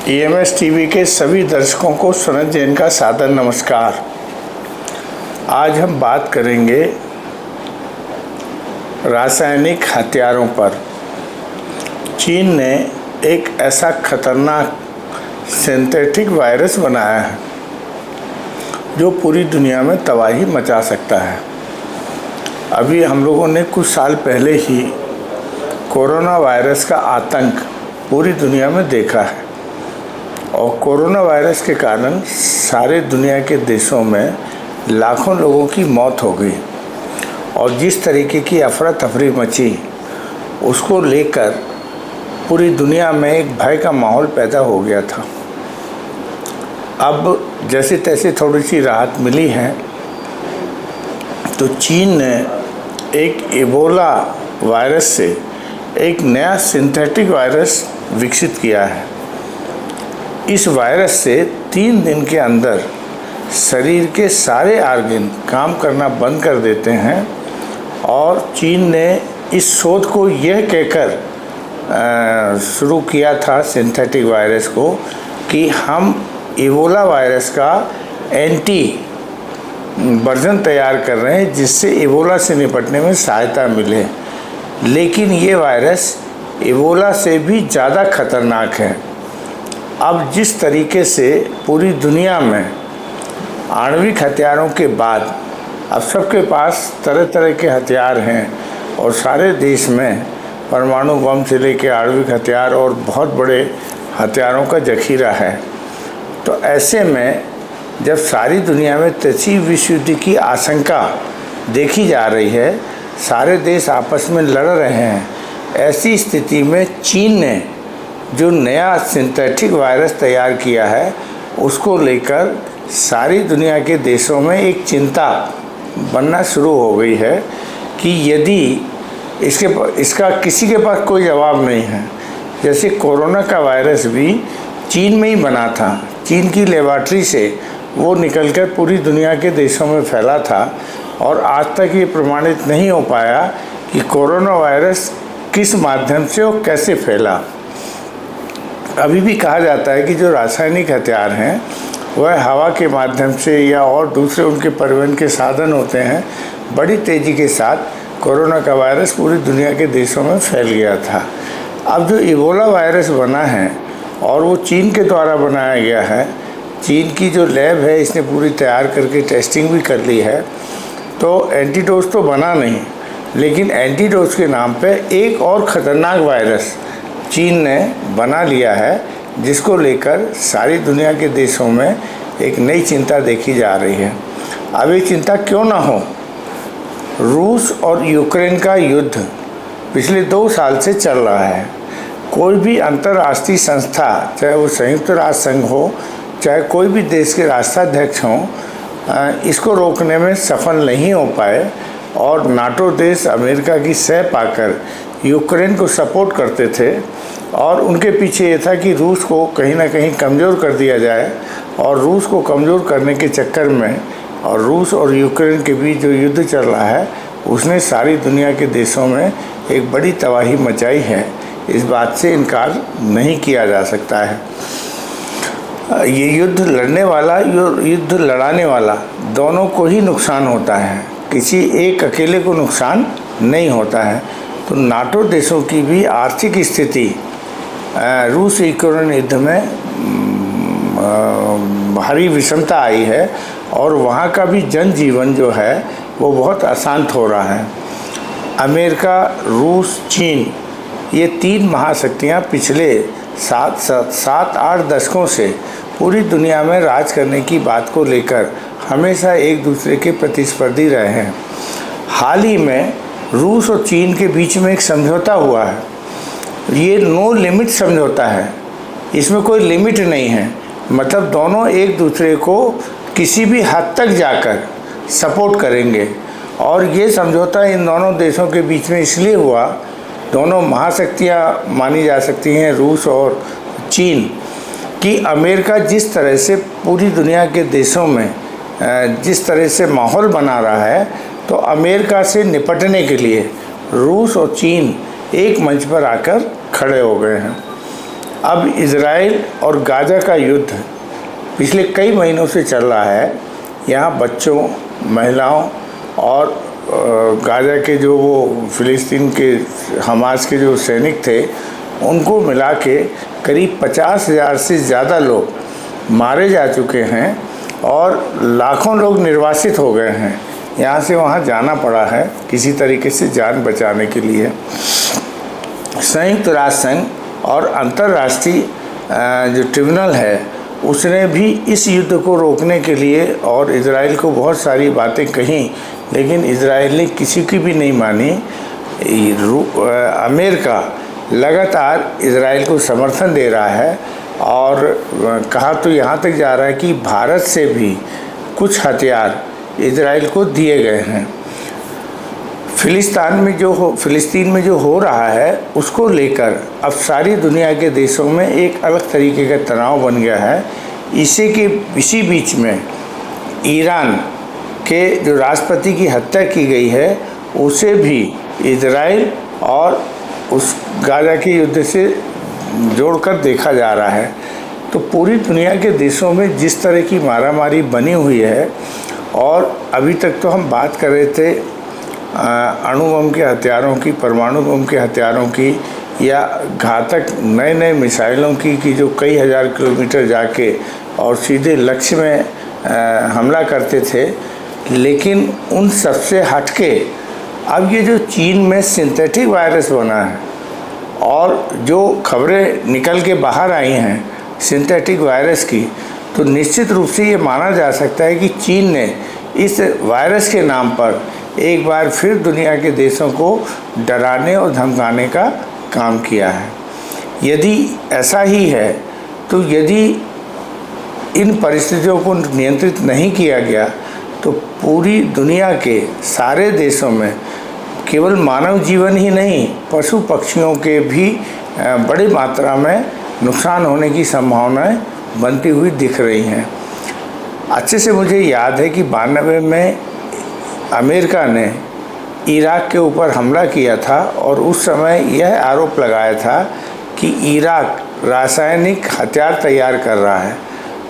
EMS TV के सभी दर्शकों को सुनील जैन का सादर नमस्कार। आज हम बात करेंगे रासायनिक हथियारों पर। चीन ने एक ऐसा खतरनाक सिंथेटिक वायरस बनाया है जो पूरी दुनिया में तबाही मचा सकता है। अभी हम लोगों ने कुछ साल पहले ही कोरोना वायरस का आतंक पूरी दुनिया में देखा है और कोरोना वायरस के कारण सारे दुनिया के देशों में लाखों लोगों की मौत हो गई और जिस तरीके की अफरा तफरी मची उसको लेकर पूरी दुनिया में एक भय का माहौल पैदा हो गया था। अब जैसे तैसे थोड़ी सी राहत मिली है तो चीन ने एक इबोला वायरस से एक नया सिंथेटिक वायरस विकसित किया है। इस वायरस से 3 दिन के अंदर शरीर के सारे आर्गन काम करना बंद कर देते हैं और चीन ने इस शोध को यह कहकर शुरू किया था सिंथेटिक वायरस को कि हम इबोला वायरस का एंटी वर्जन तैयार कर रहे हैं जिससे इबोला से निपटने में सहायता मिले। लेकिन ये वायरस इबोला से भी ज़्यादा खतरनाक है। अब जिस तरीके से पूरी दुनिया में आणविक हथियारों के बाद अब सबके पास तरह तरह के हथियार हैं और सारे देश में परमाणु बम से लेकर आणविक हथियार और बहुत बड़े हथियारों का जखीरा है, तो ऐसे में जब सारी दुनिया में तीसरी विश्व युद्ध की आशंका देखी जा रही है, सारे देश आपस में लड़ रहे हैं, ऐसी स्थिति में चीन ने जो नया सिंथेटिक वायरस तैयार किया है उसको लेकर सारी दुनिया के देशों में एक चिंता बनना शुरू हो गई है कि यदि इसका किसी के पास कोई जवाब नहीं है। जैसे कोरोना का वायरस भी चीन में ही बना था, चीन की लेबॉरेटरी से वो निकलकर पूरी दुनिया के देशों में फैला था और आज तक ये प्रमाणित नहीं हो पाया कि कोरोना वायरस किस माध्यम से और कैसे फैला। अभी भी कहा जाता है कि जो रासायनिक हथियार हैं वह हवा के माध्यम से या और दूसरे उनके परिवहन के साधन होते हैं, बड़ी तेज़ी के साथ कोरोना का वायरस पूरी दुनिया के देशों में फैल गया था। अब जो इबोला वायरस बना है और वो चीन के द्वारा बनाया गया है, चीन की जो लैब है इसने पूरी तैयार करके टेस्टिंग भी कर ली है, तो एंटीडोज तो बना नहीं, लेकिन एंटीडोज के नाम पे एक और ख़तरनाक वायरस चीन ने बना लिया है जिसको लेकर सारी दुनिया के देशों में एक नई चिंता देखी जा रही है। अब ये चिंता क्यों ना हो, रूस और यूक्रेन का युद्ध पिछले 2 साल से चल रहा है। कोई भी अंतर्राष्ट्रीय संस्था, चाहे वो संयुक्त राष्ट्र संघ हो, चाहे कोई भी देश के राष्ट्राध्यक्ष हों, इसको रोकने में सफल नहीं हो पाए और नाटो देश अमेरिका की सह पाकर यूक्रेन को सपोर्ट करते थे और उनके पीछे ये था कि रूस को कहीं ना कहीं कमज़ोर कर दिया जाए और रूस को कमज़ोर करने के चक्कर में और रूस और यूक्रेन के बीच जो युद्ध चल रहा है उसने सारी दुनिया के देशों में एक बड़ी तबाही मचाई है। इस बात से इनकार नहीं किया जा सकता है। ये युद्ध लड़ने वाला युद्ध लड़ाने वाला दोनों को ही नुकसान होता है, किसी एक अकेले को नुकसान नहीं होता है। तो नाटो देशों की भी आर्थिक स्थिति रूस यूक्रेन युद्ध में भारी विषमता आई है और वहाँ का भी जनजीवन जो है वो बहुत अशांत हो रहा है। अमेरिका, रूस, चीन, ये 3 महाशक्तियाँ पिछले 7-8 दशकों से पूरी दुनिया में राज करने की बात को लेकर हमेशा एक दूसरे के प्रतिस्पर्धी रहे हैं। हाल ही में रूस और चीन के बीच में एक समझौता हुआ है। ये नो लिमिट समझौता है, इसमें कोई लिमिट नहीं है, मतलब दोनों एक दूसरे को किसी भी हद तक जाकर सपोर्ट करेंगे। और ये समझौता इन दोनों देशों के बीच में इसलिए हुआ, दोनों महाशक्तियाँ मानी जा सकती हैं रूस और चीन, कि अमेरिका जिस तरह से पूरी दुनिया के देशों में जिस तरह से माहौल बना रहा है, तो अमेरिका से निपटने के लिए रूस और चीन एक मंच पर आकर खड़े हो गए हैं। अब इजराइल और गाज़ा का युद्ध पिछले कई महीनों से चल रहा है। यहाँ बच्चों, महिलाओं और गाज़ा के जो वो फ़िलिस्तीन के हमास के जो सैनिक थे उनको मिला के करीब 50,000 से ज़्यादा लोग मारे जा चुके हैं और लाखों लोग निर्वासित हो गए हैं। यहाँ से वहाँ जाना पड़ा है किसी तरीके से जान बचाने के लिए। संयुक्त राष्ट्र संघ और अंतर्राष्ट्रीय जो ट्रिब्यूनल है उसने भी इस युद्ध को रोकने के लिए और इजराइल को बहुत सारी बातें कहीं, लेकिन इजराइल ने किसी की भी नहीं मानी। अमेरिका लगातार इजराइल को समर्थन दे रहा है और कहा तो यहाँ तक जा रहा है कि भारत से भी कुछ हथियार इजराइल को दिए गए हैं। फ़िलिस्तीन में जो हो रहा है उसको लेकर अब सारी दुनिया के देशों में एक अलग तरीके का तनाव बन गया है। इसी बीच में ईरान के जो राष्ट्रपति की हत्या की गई है उसे भी इजराइल और उस गाज़ा के युद्ध से जोड़कर देखा जा रहा है। तो पूरी दुनिया के देशों में जिस तरह की मारामारी बनी हुई है, और अभी तक तो हम बात कर रहे थे अणु बम के हथियारों की, परमाणु बम के हथियारों की या घातक नए नए मिसाइलों की जो कई हज़ार किलोमीटर जाके और सीधे लक्ष्य में हमला करते थे, लेकिन उन सबसे हटके अब ये जो चीन में सिंथेटिक वायरस बना है और जो खबरें निकल के बाहर आई हैं सिंथेटिक वायरस की, तो निश्चित रूप से ये माना जा सकता है कि चीन ने इस वायरस के नाम पर एक बार फिर दुनिया के देशों को डराने और धमकाने का काम किया है। यदि ऐसा ही है तो यदि इन परिस्थितियों को नियंत्रित नहीं किया गया तो पूरी दुनिया के सारे देशों में केवल मानव जीवन ही नहीं, पशु पक्षियों के भी बड़ी मात्रा में नुकसान होने की संभावनाएं बनती हुई दिख रही हैं। अच्छे से मुझे याद है कि 92 में अमेरिका ने इराक के ऊपर हमला किया था और उस समय यह आरोप लगाया था कि इराक रासायनिक हथियार तैयार कर रहा है,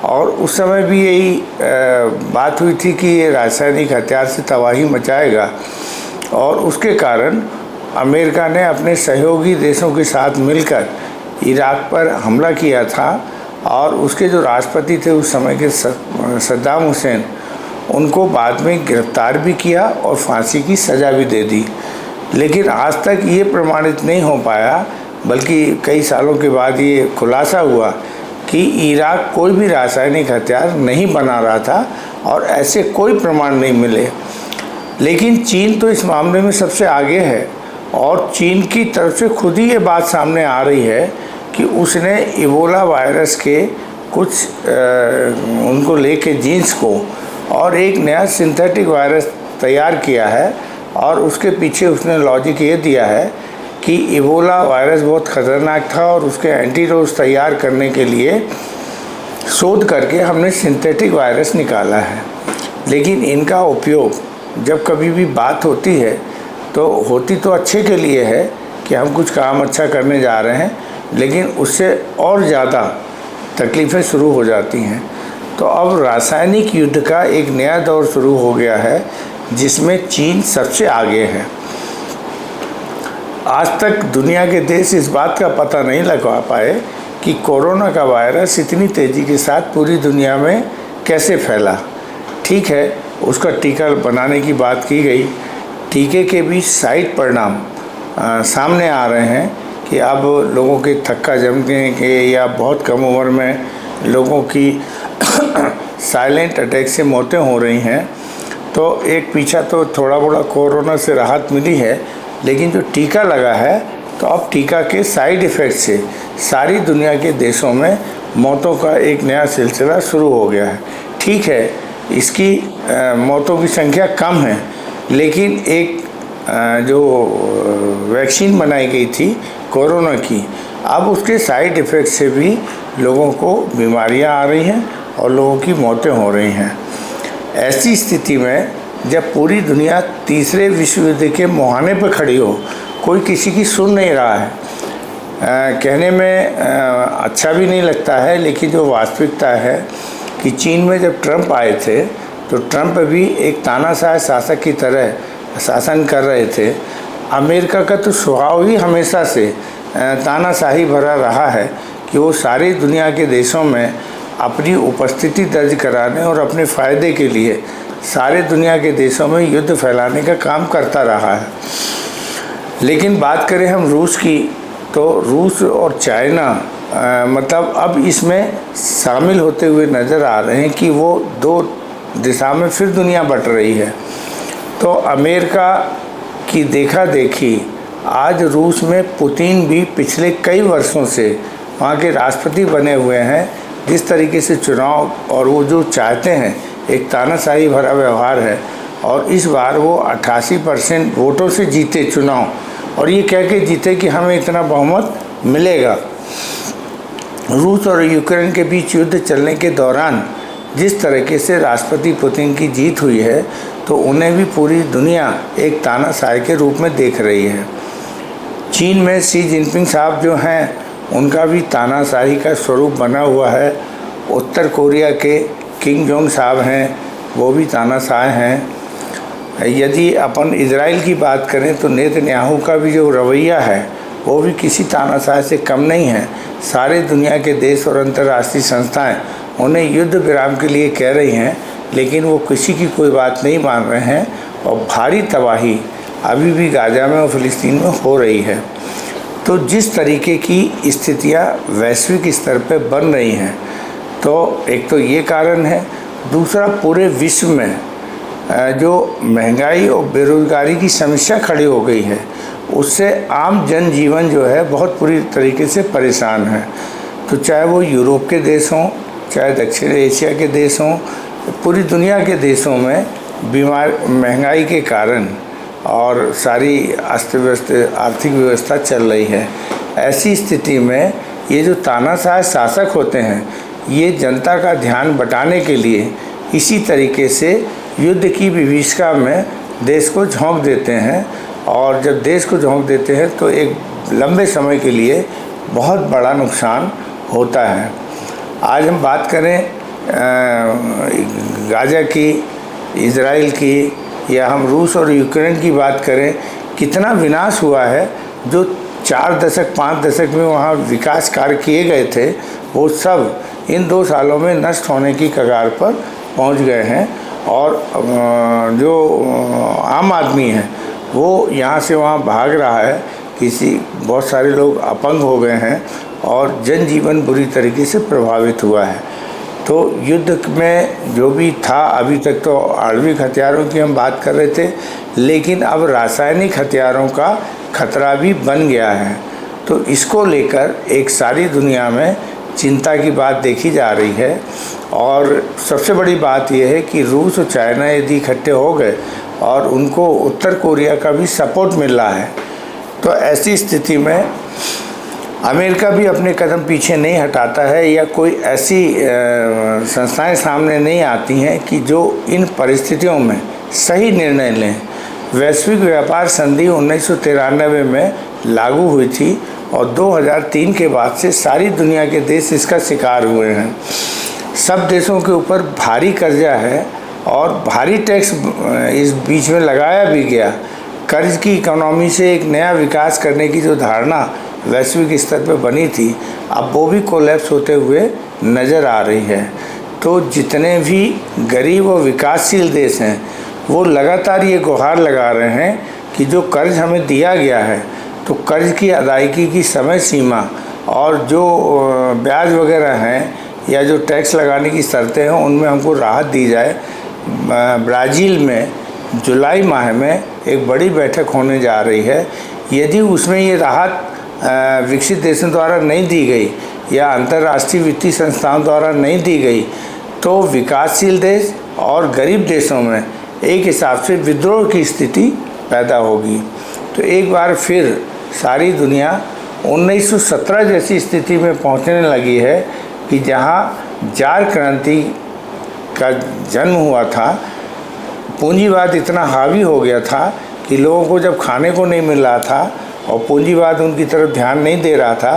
और उस समय भी यही बात हुई थी कि ये रासायनिक हथियार से तबाही मचाएगा, और उसके कारण अमेरिका ने अपने सहयोगी देशों के साथ मिलकर इराक पर हमला किया था। और उसके जो राष्ट्रपति थे उस समय के सद्दाम हुसैन, उनको बाद में गिरफ्तार भी किया और फांसी की सज़ा भी दे दी। लेकिन आज तक ये प्रमाणित नहीं हो पाया, बल्कि कई सालों के बाद ये खुलासा हुआ कि इराक कोई भी रासायनिक हथियार नहीं बना रहा था और ऐसे कोई प्रमाण नहीं मिले। लेकिन चीन तो इस मामले में सबसे आगे है और चीन की तरफ से खुद ही ये बात सामने आ रही है कि उसने इबोला वायरस के कुछ उनको लेके जीन्स को और एक नया सिंथेटिक वायरस तैयार किया है, और उसके पीछे उसने लॉजिक ये दिया है कि इबोला वायरस बहुत ख़तरनाक था और उसके एंटीडोज तैयार करने के लिए शोध करके हमने सिंथेटिक वायरस निकाला है। लेकिन इनका उपयोग जब कभी भी बात होती है तो होती तो अच्छे के लिए है कि हम कुछ काम अच्छा करने जा रहे हैं, लेकिन उससे और ज़्यादा तकलीफ़ें शुरू हो जाती हैं। तो अब रासायनिक युद्ध का एक नया दौर शुरू हो गया है जिसमें चीन सबसे आगे है। आज तक दुनिया के देश इस बात का पता नहीं लगा पाए कि कोरोना का वायरस इतनी तेज़ी के साथ पूरी दुनिया में कैसे फैला। ठीक है, उसका टीका बनाने की बात की गई, टीके के भी साइड परिणाम सामने आ रहे हैं कि अब लोगों के थक्का जमने के या बहुत कम उम्र में लोगों की साइलेंट अटैक से मौतें हो रही हैं। तो एक पीछा तो थोड़ा बड़ा कोरोना से राहत मिली है, लेकिन जो टीका लगा है तो अब टीका के साइड इफ़ेक्ट से सारी दुनिया के देशों में मौतों का एक नया सिलसिला शुरू हो गया है। ठीक है, इसकी मौतों की संख्या कम है, लेकिन एक जो वैक्सीन बनाई गई थी कोरोना की, अब उसके साइड इफ़ेक्ट से भी लोगों को बीमारियां आ रही हैं और लोगों की मौतें हो रही हैं। ऐसी स्थिति में जब पूरी दुनिया तीसरे विश्व युद्ध के मुहाने पर खड़ी हो, कोई किसी की सुन नहीं रहा है। कहने में अच्छा भी नहीं लगता है, लेकिन जो वास्तविकता है कि चीन में जब ट्रंप आए थे तो ट्रंप भी एक तानाशाह शासक की तरह शासन कर रहे थे। अमेरिका का तो स्वभाव ही हमेशा से तानाशाही भरा रहा है कि वो सारी दुनिया के देशों में अपनी उपस्थिति दर्ज कराने और अपने फ़ायदे के लिए सारे दुनिया के देशों में युद्ध फैलाने का काम करता रहा है। लेकिन बात करें हम रूस की, तो रूस और चाइना मतलब अब इसमें शामिल होते हुए नज़र आ रहे हैं कि वो दो दिशा में फिर दुनिया बट रही है। तो अमेरिका की देखा देखी आज रूस में पुतिन भी पिछले कई वर्षों से वहाँ के राष्ट्रपति बने हुए हैं। जिस तरीके से चुनाव और वो जो चाहते हैं एक तानाशाही भरा व्यवहार है, और इस बार वो 88% वोटों से जीते चुनाव, और ये कह के जीते कि हमें इतना बहुमत मिलेगा। रूस और यूक्रेन के बीच युद्ध चलने के दौरान जिस तरीके से राष्ट्रपति पुतिन की जीत हुई है, तो उन्हें भी पूरी दुनिया एक तानाशाही के रूप में देख रही है। चीन में शी जिनपिंग साहब जो हैं उनका भी तानाशाही का स्वरूप बना हुआ है। उत्तर कोरिया के किम जोंग साहब हैं, वो भी तानाशाह हैं। यदि अपन इजराइल की बात करें तो नेतन्याहू का भी जो रवैया है वो भी किसी तानाशाह से कम नहीं है। सारे दुनिया के देश और अंतर्राष्ट्रीय संस्थाएं उन्हें युद्ध विराम के लिए कह रही हैं, लेकिन वो किसी की कोई बात नहीं मान रहे हैं, और भारी तबाही अभी भी गाजा में और फ़िलिस्तीन में हो रही है। तो जिस तरीके की स्थितियां वैश्विक स्तर पर बन रही हैं, तो एक तो ये कारण है, दूसरा पूरे विश्व में जो महंगाई और बेरोज़गारी की समस्या खड़ी हो गई है, उससे आम जनजीवन जो है बहुत बुरी तरीके से परेशान है। तो चाहे वो यूरोप के देश हों, चाहे दक्षिण एशिया के देश हों, पूरी दुनिया के देशों में महंगाई के कारण और सारी अस्त व्यस्त आर्थिक व्यवस्था चल रही है। ऐसी स्थिति में ये जो तानाशाह शासक होते हैं, ये जनता का ध्यान बटाने के लिए इसी तरीके से युद्ध की विभीषिका में देश को झोंक देते हैं, और जब देश को झोंक देते हैं तो एक लंबे समय के लिए बहुत बड़ा नुकसान होता है। आज हम बात करें गाजा की, इजराइल की, या हम रूस और यूक्रेन की बात करें, कितना विनाश हुआ है। जो 4 दशक 5 दशक में वहाँ विकास कार्य किए गए थे, वो सब इन 2 सालों में नष्ट होने की कगार पर पहुँच गए हैं। और जो आम आदमी है वो यहाँ से वहाँ भाग रहा है, बहुत सारे लोग अपंग हो गए हैं और जनजीवन बुरी तरीके से प्रभावित हुआ है। तो युद्ध में जो भी था, अभी तक तो आणविक हथियारों की हम बात कर रहे थे, लेकिन अब रासायनिक हथियारों का खतरा भी बन गया है। तो इसको लेकर एक सारी दुनिया में चिंता की बात देखी जा रही है। और सबसे बड़ी बात यह है कि रूस और चाइना यदि इकट्ठे हो गए और उनको उत्तर कोरिया का भी सपोर्ट मिल रहा है, तो ऐसी स्थिति में अमेरिका भी अपने कदम पीछे नहीं हटाता है, या कोई ऐसी संस्थाएं सामने नहीं आती हैं कि जो इन परिस्थितियों में सही निर्णय लें। वैश्विक व्यापार संधि 1993 में लागू हुई थी, और 2003 के बाद से सारी दुनिया के देश इसका शिकार हुए हैं। सब देशों के ऊपर भारी कर्जा है और भारी टैक्स इस बीच में लगाया भी गया। कर्ज की इकोनॉमी से एक नया विकास करने की जो धारणा वैश्विक स्तर पर बनी थी, अब वो भी कोलैप्स होते हुए नज़र आ रही है। तो जितने भी गरीब और विकासशील देश हैं, वो लगातार ये गुहार लगा रहे हैं कि जो कर्ज हमें दिया गया है, तो कर्ज की अदायगी की समय सीमा और जो ब्याज वगैरह हैं या जो टैक्स लगाने की शर्तें हैं, उनमें हमको राहत दी जाए। ब्राज़ील में जुलाई माह में एक बड़ी बैठक होने जा रही है। यदि उसमें ये राहत विकसित देशों द्वारा नहीं दी गई या अंतर्राष्ट्रीय वित्तीय संस्थाओं द्वारा नहीं दी गई, तो विकासशील देश और गरीब देशों में एक हिसाब से विद्रोह की स्थिति पैदा होगी। तो एक बार फिर सारी दुनिया 1917 जैसी स्थिति में पहुंचने लगी है कि जहां जार क्रांति का जन्म हुआ था, पूंजीवाद इतना हावी हो गया था कि लोगों को जब खाने को नहीं मिल रहा था और पूंजीवाद उनकी तरफ ध्यान नहीं दे रहा था,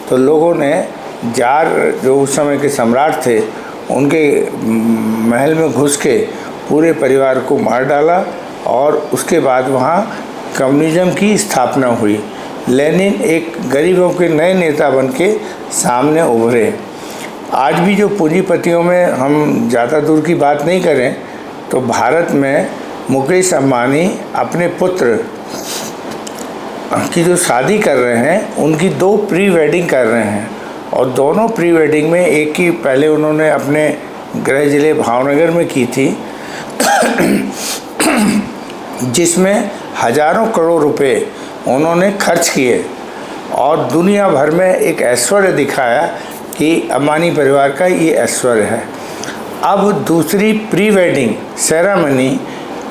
तो लोगों ने जार जो उस समय के सम्राट थे उनके महल में घुस के पूरे परिवार को मार डाला और उसके बाद वहाँ कम्युनिज्म की स्थापना हुई। लेनिन एक गरीबों के नए नेता बन के सामने उभरे। आज भी जो पूंजीपतियों में हम ज़्यादा दूर की बात नहीं करें तो भारत में मुकेश अंबानी अपने पुत्र की जो शादी कर रहे हैं उनकी 2 प्री वेडिंग कर रहे हैं और दोनों प्री वेडिंग में एक की पहले उन्होंने अपने गृह जिले भावनगर में की थी जिसमें हजारों करोड़ रुपए उन्होंने खर्च किए और दुनिया भर में एक ऐश्वर्य दिखाया कि अंबानी परिवार का ये ऐश्वर्य है। अब दूसरी प्री वेडिंग सेरेमनी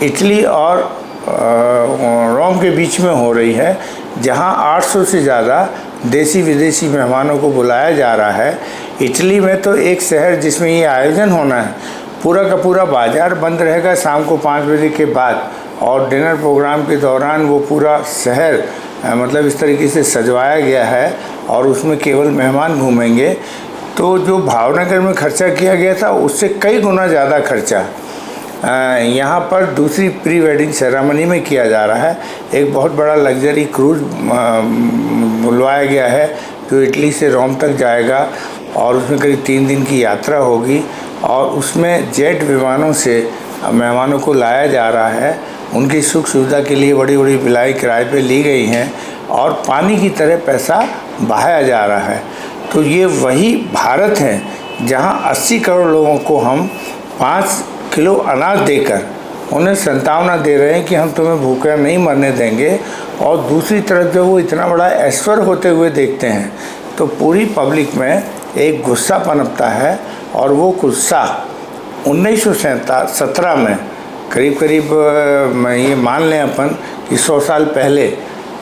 इटली और रोम के बीच में हो रही है जहां 800 से ज़्यादा देसी विदेशी मेहमानों को बुलाया जा रहा है। इटली में तो एक शहर जिसमें ये आयोजन होना है पूरा का पूरा बाज़ार बंद रहेगा शाम को 5 बजे के बाद और डिनर प्रोग्राम के दौरान वो पूरा शहर मतलब इस तरीके से सजवाया गया है और उसमें केवल मेहमान घूमेंगे। तो जो भावनगर में खर्चा किया गया था उससे कई गुना ज़्यादा खर्चा यहाँ पर दूसरी प्री वेडिंग सेरेमनी में किया जा रहा है। एक बहुत बड़ा लग्जरी क्रूज़ बुलवाया गया है जो इटली से रोम तक जाएगा और उसमें करीब 3 दिन की यात्रा होगी और उसमें जेट विमानों से मेहमानों को लाया जा रहा है। उनकी सुख सुविधा के लिए बड़ी बड़ी भिलाई किराए पे ली गई हैं और पानी की तरह पैसा बहाया जा रहा है। तो ये वही भारत है जहाँ 80 करोड़ लोगों को हम 5 किलो अनाज देकर उन्हें संतावना दे रहे हैं कि हम तुम्हें भूखे नहीं मरने देंगे और दूसरी तरफ जब वो इतना बड़ा ऐश्वर्य होते हुए देखते हैं तो पूरी पब्लिक में एक गुस्सा पनपता है और वो गुस्सा 1917 में करीब ये मान लें अपन कि 100 साल पहले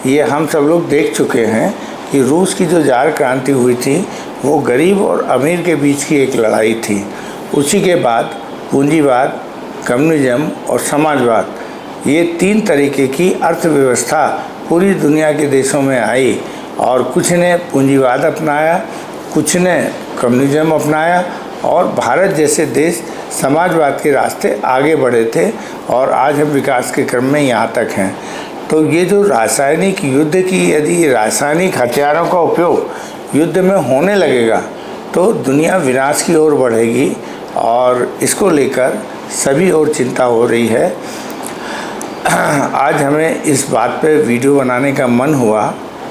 ये हम सब लोग देख चुके हैं कि रूस की जो जार क्रांति हुई थी वो गरीब और अमीर के बीच की एक लड़ाई थी। उसी के बाद पूंजीवाद, कम्युनिज्म और समाजवाद ये 3 तरीके की अर्थव्यवस्था पूरी दुनिया के देशों में आई और कुछ ने पूंजीवाद अपनाया, कुछ ने कम्युनिज्म अपनाया और भारत जैसे देश समाजवाद के रास्ते आगे बढ़े थे और आज हम विकास के क्रम में यहाँ तक हैं। तो ये जो रासायनिक युद्ध की यदि रासायनिक हथियारों का उपयोग युद्ध में होने लगेगा तो दुनिया विनाश की ओर बढ़ेगी और इसको लेकर सभी ओर चिंता हो रही है। आज हमें इस बात पे वीडियो बनाने का मन हुआ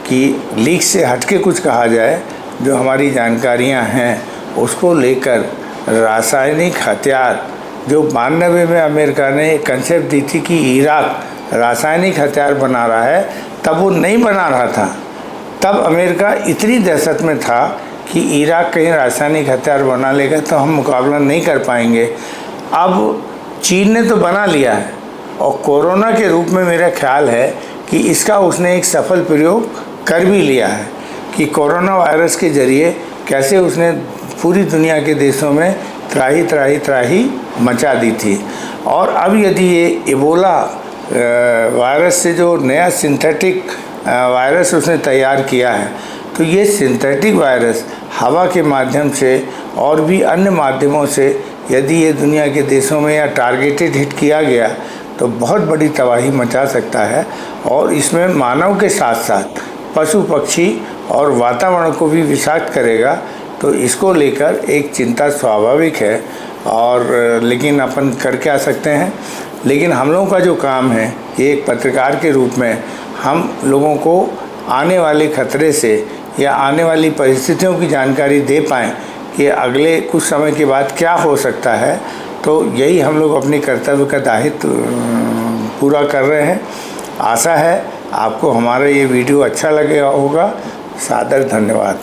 कि लीक से हटके कुछ कहा जाए। जो हमारी जानकारियां हैं उसको लेकर रासायनिक हथियार जो 92 में अमेरिका ने कंसेप्ट दी थी कि इराक रासायनिक हथियार बना रहा है, तब वो नहीं बना रहा था। तब अमेरिका इतनी दहशत में था कि इराक कहीं रासायनिक हथियार बना लेगा तो हम मुकाबला नहीं कर पाएंगे। अब चीन ने तो बना लिया है और कोरोना के रूप में मेरा ख्याल है कि इसका उसने एक सफल प्रयोग कर भी लिया है कि कोरोना वायरस के ज़रिए कैसे उसने पूरी दुनिया के देशों में त्राही मचा दी थी। और अब यदि ये इबोला वायरस से जो नया सिंथेटिक वायरस उसने तैयार किया है तो ये सिंथेटिक वायरस हवा के माध्यम से और भी अन्य माध्यमों से यदि ये दुनिया के देशों में या टारगेटेड हिट किया गया तो बहुत बड़ी तबाही मचा सकता है और इसमें मानव के साथ साथ पशु पक्षी और वातावरण को भी विषाक्त करेगा। तो इसको लेकर एक चिंता स्वाभाविक है और लेकिन अपन कर क्या सकते हैं। लेकिन हम लोगों का जो काम है ये एक पत्रकार के रूप में हम लोगों को आने वाले खतरे से या आने वाली परिस्थितियों की जानकारी दे पाएँ कि अगले कुछ समय के बाद क्या हो सकता है। तो यही हम लोग अपने कर्तव्य का दायित्व पूरा कर रहे हैं। आशा है आपको हमारा ये वीडियो अच्छा लगेगा होगा। सादर धन्यवाद।